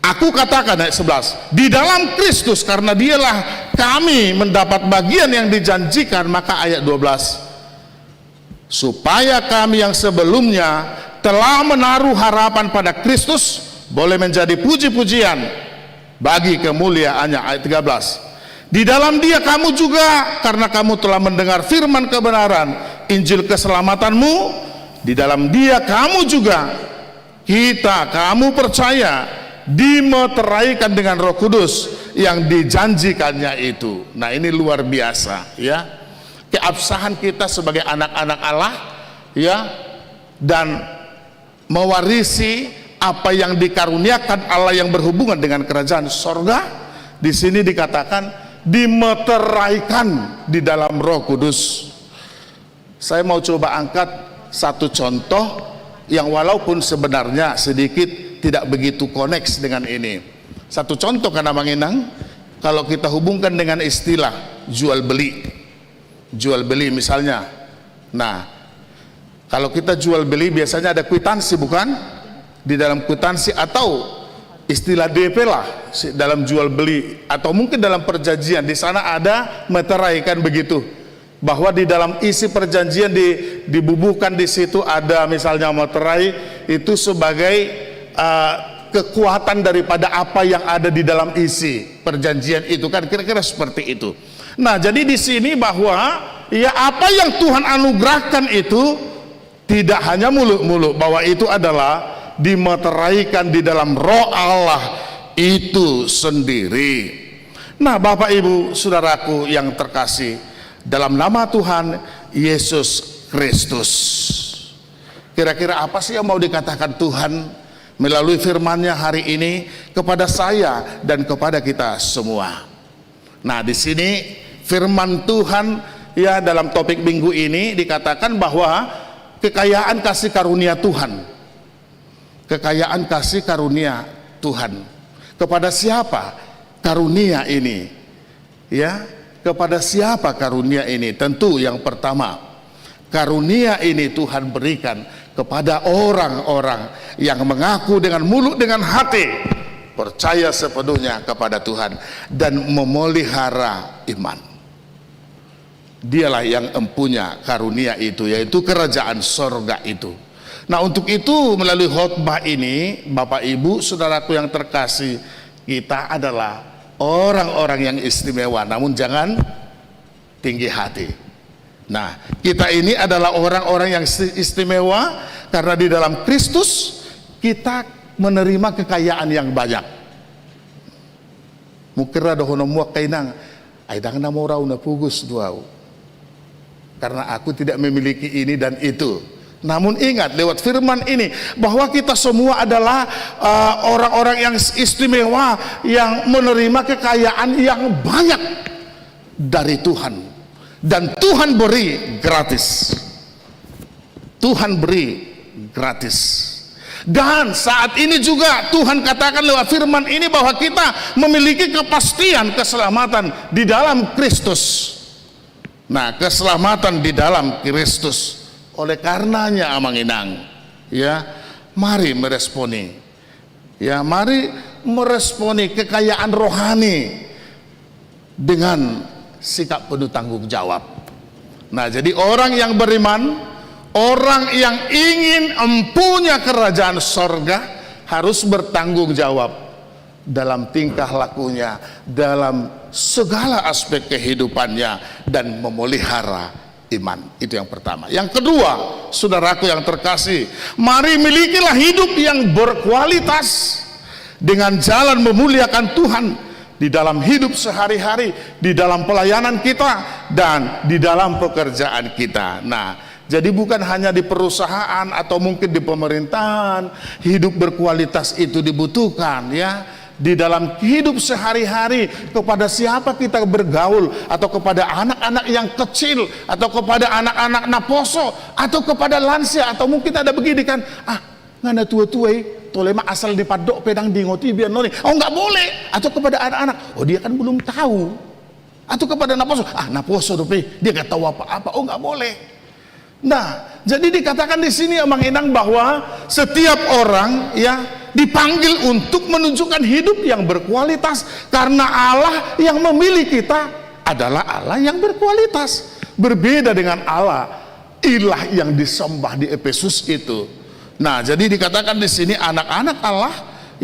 aku katakan ayat 11, di dalam Kristus, karena dialah kami mendapat bagian yang dijanjikan. Maka ayat 12, supaya kami yang sebelumnya telah menaruh harapan pada Kristus boleh menjadi puji-pujian bagi kemuliaannya. Ayat 13, di dalam dia kamu juga, karena kamu telah mendengar firman kebenaran, Injil keselamatanmu, di dalam dia kamu juga, kamu percaya, dimeteraikan dengan Roh Kudus yang dijanjikannya itu. Nah, ini luar biasa, ya, keabsahan kita sebagai anak-anak Allah, ya, dan mewarisi apa yang dikaruniakan Allah yang berhubungan dengan kerajaan sorga. Di sini dikatakan dimeteraikan di dalam Roh Kudus. Saya mau coba angkat satu contoh yang walaupun sebenarnya sedikit tidak begitu koneks dengan ini. Satu contoh karena menginang, kalau kita hubungkan dengan istilah jual beli misalnya. Nah, kalau kita jual beli biasanya ada kwitansi, bukan? Di dalam kwitansi atau istilah DP lah dalam jual beli, atau mungkin dalam perjanjian, di sana ada meterai, kan begitu, bahwa di dalam isi perjanjian dibubuhkan di situ ada misalnya meterai itu sebagai kekuatan daripada apa yang ada di dalam isi perjanjian itu, kan kira-kira seperti itu. Nah, jadi di sini bahwa ya apa yang Tuhan anugerahkan itu tidak hanya muluk-muluk, bahwa itu adalah dimeteraikan di dalam Roh Allah itu sendiri. Nah, Bapak Ibu saudaraku yang terkasih, dalam nama Tuhan Yesus Kristus, kira-kira apa sih yang mau dikatakan Tuhan melalui firman-Nya hari ini kepada saya dan kepada kita semua? Nah, di sini firman Tuhan, ya, dalam topik minggu ini dikatakan bahwa kekayaan kasih karunia Tuhan. Kekayaan kasih karunia Tuhan. Kepada siapa karunia ini? Ya, kepada siapa karunia ini? Tentu yang pertama, karunia ini Tuhan berikan kepada orang-orang yang mengaku dengan mulut, dengan hati, percaya sepenuhnya kepada Tuhan dan memelihara iman. Dialah yang empunya karunia itu, yaitu kerajaan sorga itu. Nah, untuk itu melalui khotbah ini, Bapak Ibu saudaraku yang terkasih, kita adalah orang-orang yang istimewa, namun jangan tinggi hati. Nah, kita ini adalah orang-orang yang istimewa karena di dalam Kristus kita menerima kekayaan yang banyak. Mukira dohono muak kainang, aidang na morau na pugus duau. Karena aku tidak memiliki ini dan itu. Namun ingat lewat firman ini bahwa kita semua adalah orang-orang yang istimewa, yang menerima kekayaan yang banyak dari Tuhan, dan Tuhan beri gratis. Tuhan beri gratis. Dan saat ini juga Tuhan katakan lewat firman ini bahwa kita memiliki kepastian keselamatan di dalam Kristus. Nah, keselamatan di dalam Kristus. Oleh karenanya amanginang, ya, mari meresponi, ya, mari meresponi kekayaan rohani dengan sikap penuh tanggung jawab. Nah, jadi orang yang beriman, Orang yang ingin empunya kerajaan sorga harus bertanggung jawab dalam tingkah lakunya, dalam segala aspek kehidupannya, dan memelihara iman. Itu yang pertama. Yang kedua, saudaraku yang terkasih, mari milikilah hidup yang berkualitas dengan jalan memuliakan Tuhan di dalam hidup sehari-hari, di dalam pelayanan kita, dan di dalam pekerjaan kita. Nah, jadi bukan hanya di perusahaan atau mungkin di pemerintahan, hidup berkualitas itu dibutuhkan ya. Di dalam hidup sehari-hari, kepada siapa kita bergaul, atau kepada anak-anak yang kecil, atau kepada anak-anak naposo, atau kepada lansia, atau mungkin ada begini kan, ngana tua-tua tolema asal di padok pedang di ngoti biar noni, oh nggak boleh. Atau kepada anak-anak, oh dia kan belum tahu. Atau kepada naposo, naposo dope dia nggak tahu apa-apa, oh nggak boleh. Nah, jadi dikatakan di sini Amang Inang bahwa setiap orang ya dipanggil untuk menunjukkan hidup yang berkualitas, karena Allah yang memilih kita adalah Allah yang berkualitas, berbeda dengan Allah ilah yang disembah di Efesus itu. Nah, jadi dikatakan di sini anak-anak Allah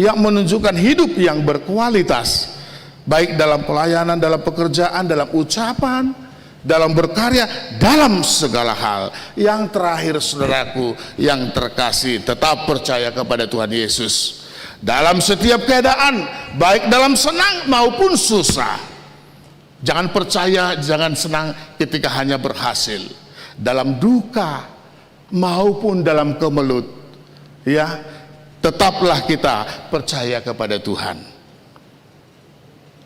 yang menunjukkan hidup yang berkualitas, baik dalam pelayanan, dalam pekerjaan, dalam ucapan, dalam berkarya, dalam segala hal. Yang terakhir, saudaraku yang terkasih, tetap percaya kepada Tuhan Yesus dalam setiap keadaan, baik dalam senang maupun susah. Jangan percaya, jangan senang ketika hanya berhasil, dalam duka maupun dalam kemelut ya, tetaplah kita percaya kepada Tuhan.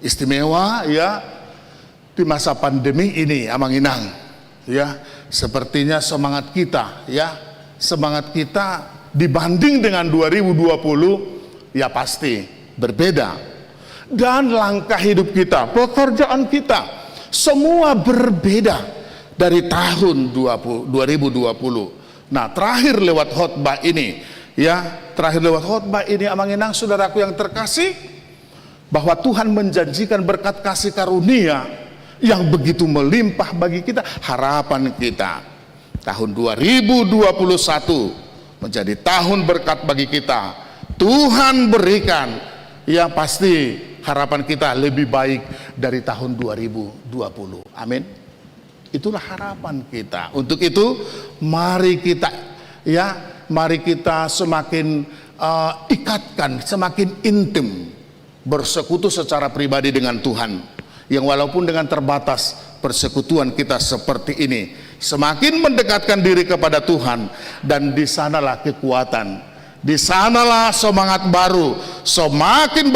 Istimewa ya di masa pandemi ini Amang Inang ya, sepertinya semangat kita ya, semangat kita dibanding dengan 2020 ya pasti berbeda, dan langkah hidup kita, pekerjaan kita semua berbeda dari tahun 2020. Nah, terakhir lewat khotbah ini ya, terakhir lewat khotbah ini Amang Inang, saudaraku yang terkasih, bahwa Tuhan menjanjikan berkat kasih karunia yang begitu melimpah bagi kita. Harapan kita tahun 2021 menjadi tahun berkat bagi kita. Tuhan berikan ya, pasti harapan kita lebih baik dari tahun 2020. Amin. Itulah harapan kita. Untuk itu mari kita ya, mari kita semakin ikatkan, semakin intim bersekutu secara pribadi dengan Tuhan, yang walaupun dengan terbatas persekutuan kita seperti ini, semakin mendekatkan diri kepada Tuhan, dan di sanalah kekuatan, di sanalah semangat baru semakin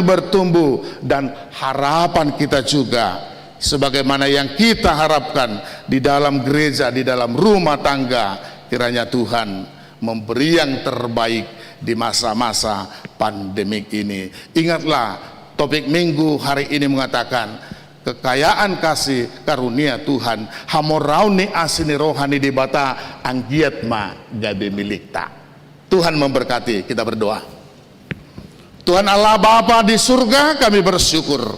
bertumbuh, dan harapan kita juga sebagaimana yang kita harapkan di dalam gereja, di dalam rumah tangga, kiranya Tuhan memberi yang terbaik di masa-masa pandemik ini. Ingatlah, topik minggu hari ini mengatakan kekayaan kasih karunia Tuhan, hamorauni asini rohani di bata anggiat ma gabe milikta. Tuhan memberkati. Kita berdoa. Tuhan Allah Bapa di surga, kami bersyukur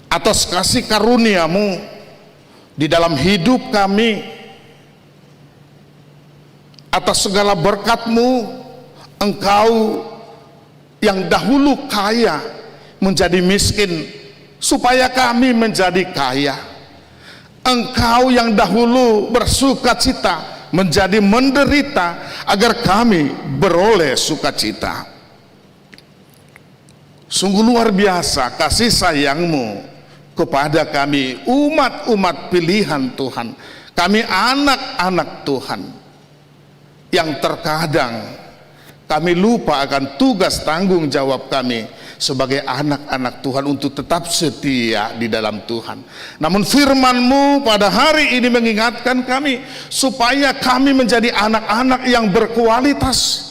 atas kasih karunia-Mu di dalam hidup kami, atas segala berkat-Mu. Engkau yang dahulu kaya menjadi miskin supaya kami menjadi kaya. Engkau yang dahulu bersukacita menjadi menderita agar kami beroleh sukacita. Sungguh luar biasa kasih sayang-Mu kepada kami, umat-umat pilihan Tuhan, kami anak-anak Tuhan, yang terkadang kami lupa akan tugas tanggung jawab kami sebagai anak-anak Tuhan untuk tetap setia di dalam Tuhan. Namun firman-Mu pada hari ini mengingatkan kami supaya kami menjadi anak-anak yang berkualitas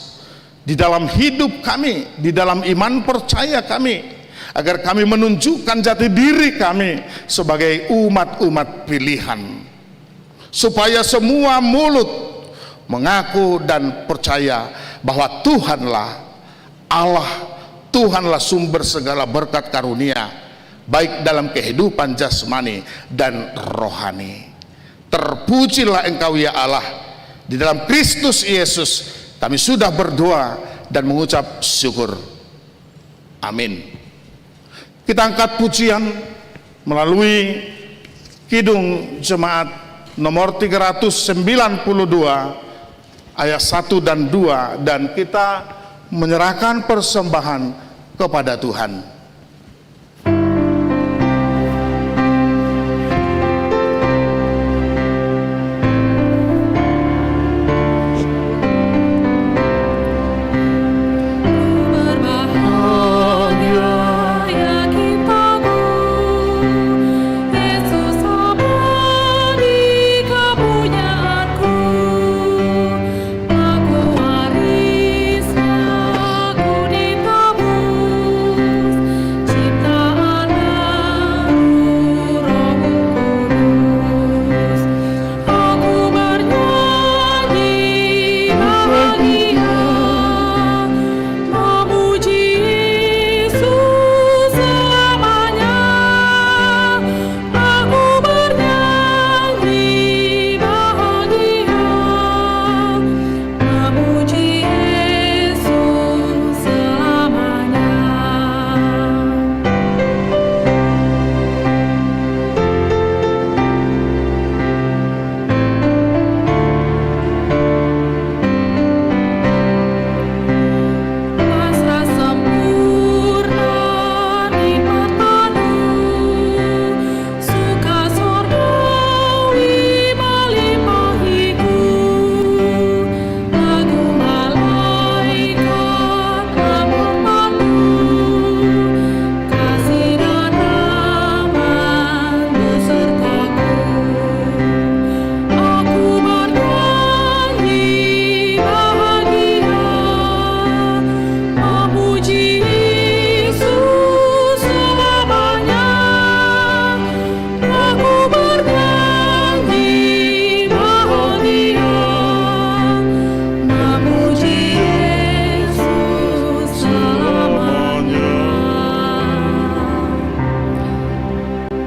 di dalam hidup kami, di dalam iman percaya kami, agar kami menunjukkan jati diri kami sebagai umat-umat pilihan, supaya semua mulut mengaku dan percaya bahwa Tuhanlah Allah, Tuhanlah sumber segala berkat karunia, baik dalam kehidupan jasmani dan rohani. Terpujilah Engkau ya Allah. Di dalam Kristus Yesus kami sudah berdoa dan mengucap syukur. Amin. Kita angkat pujian melalui Kidung Jemaat nomor 392 ayat 1 dan 2, dan kita menyerahkan persembahan kepada Tuhan.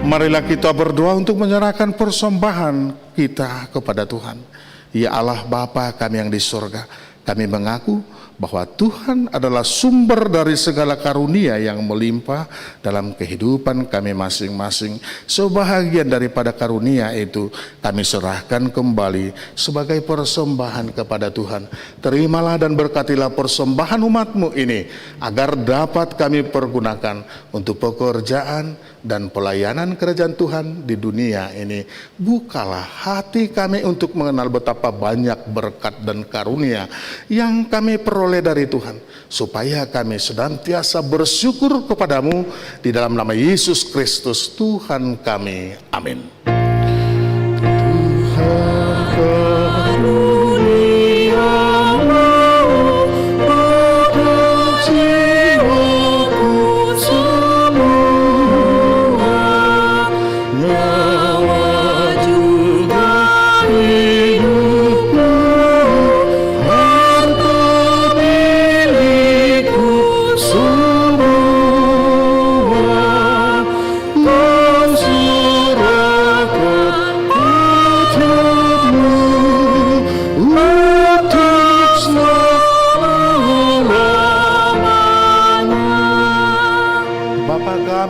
Marilah kita berdoa untuk menyerahkan persembahan kita kepada Tuhan. Ya Allah Bapa kami yang di surga, kami mengaku bahwa Tuhan adalah sumber dari segala karunia yang melimpah dalam kehidupan kami masing-masing. Sebahagian daripada karunia itu kami serahkan kembali sebagai persembahan kepada Tuhan. Terimalah dan berkatilah persembahan umat-Mu ini, agar dapat kami pergunakan untuk pekerjaan dan pelayanan kerajaan Tuhan di dunia ini. Bukalah hati kami untuk mengenal betapa banyak berkat dan karunia yang kami peroleh dari Tuhan, supaya kami senantiasa bersyukur kepadamu di dalam nama Yesus Kristus Tuhan kami. Amin.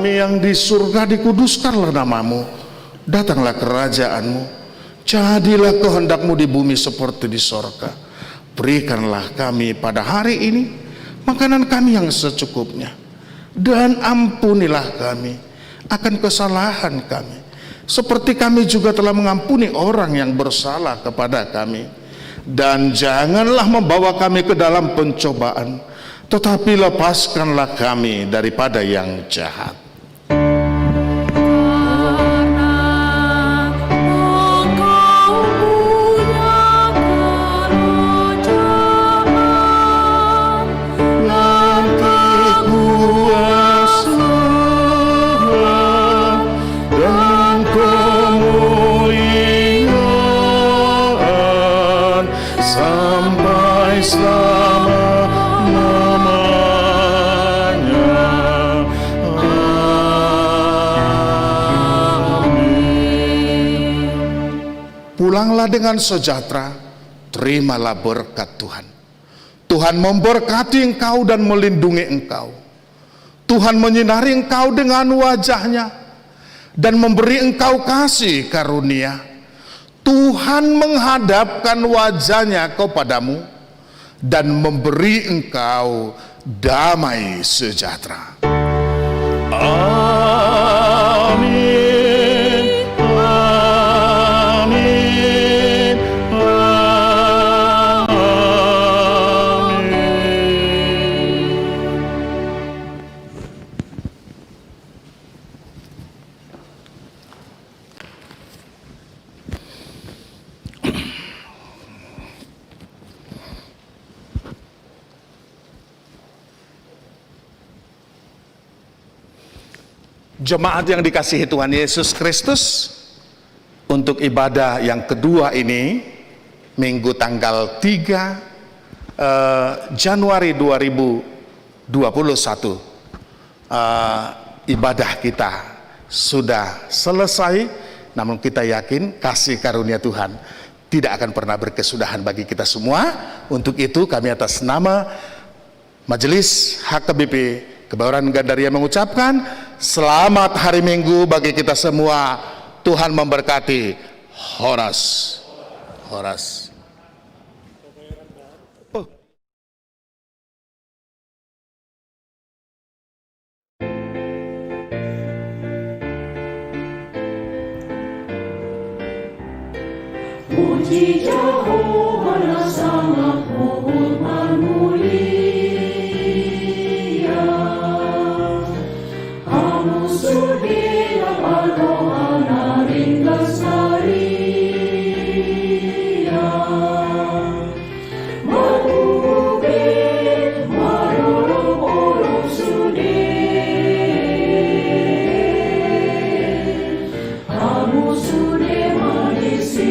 Yang di surga, dikuduskanlah namamu, datanglah kerajaanmu, jadilah kehendak-Mu di bumi seperti di sorga. Berikanlah kami pada hari ini makanan kami yang secukupnya, dan ampunilah kami akan kesalahan kami, seperti kami juga telah mengampuni orang yang bersalah kepada kami. Dan janganlah membawa kami ke dalam pencobaan, tetapi lepaskanlah kami daripada yang jahat. Selama-lamanya. pulanglah dengan sejahtera, terimalah berkat Tuhan. Tuhan memberkati engkau dan melindungi engkau. Tuhan menyinari engkau dengan wajahnya dan memberi engkau kasih karunia. Tuhan menghadapkan wajahnya kepadamu dan memberi engkau damai sejahtera. Amin. Amin. Jemaat yang dikasihi Tuhan Yesus Kristus, untuk ibadah yang kedua ini, Minggu tanggal 3 Januari 2021, ibadah kita sudah selesai, namun kita yakin kasih karunia Tuhan tidak akan pernah berkesudahan bagi kita semua. Untuk itu kami atas nama Majelis HKBP Kebayoran Gandaria mengucapkan selamat hari Minggu bagi kita semua. Tuhan memberkati. Horas. Horas. Puji Yehova sangat hormat mulia. Kamu sudah berdoa ringkas haria. Berubah marolong-olong sudah. Kamu sudah manusia.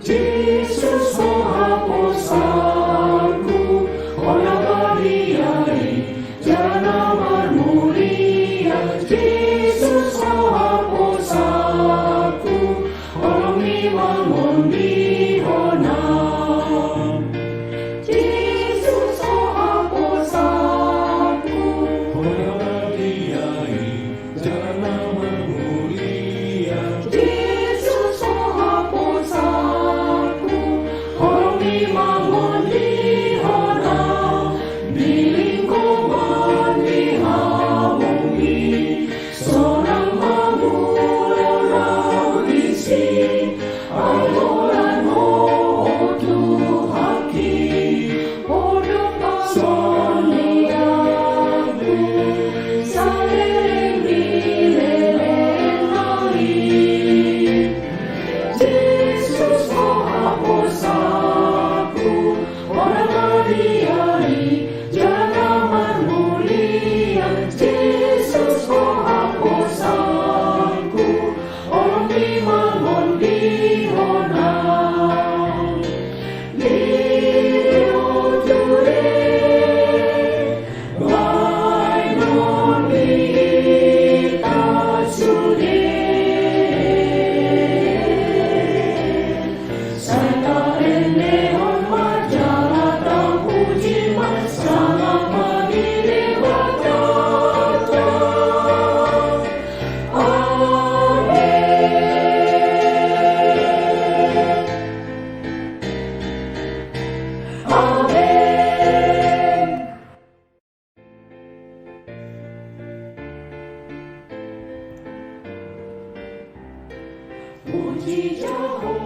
Yesus menghapusku orang beriari jalan mulia. Yesus menghapusku orang memang dihona. Yesus menghapusku orang beriari jalan mulia. Yesus menghapusku orang memang dihona. Di lingkungan dihamui seorang mengulur audisi adoran Tuhan hidup pasoniaku saling dileleng hari. Yesus menghapusku orang beriari jangan mulia. Yesus menghapusku orang memang dihona. Santa Elleon Marjalata puji Jehovah.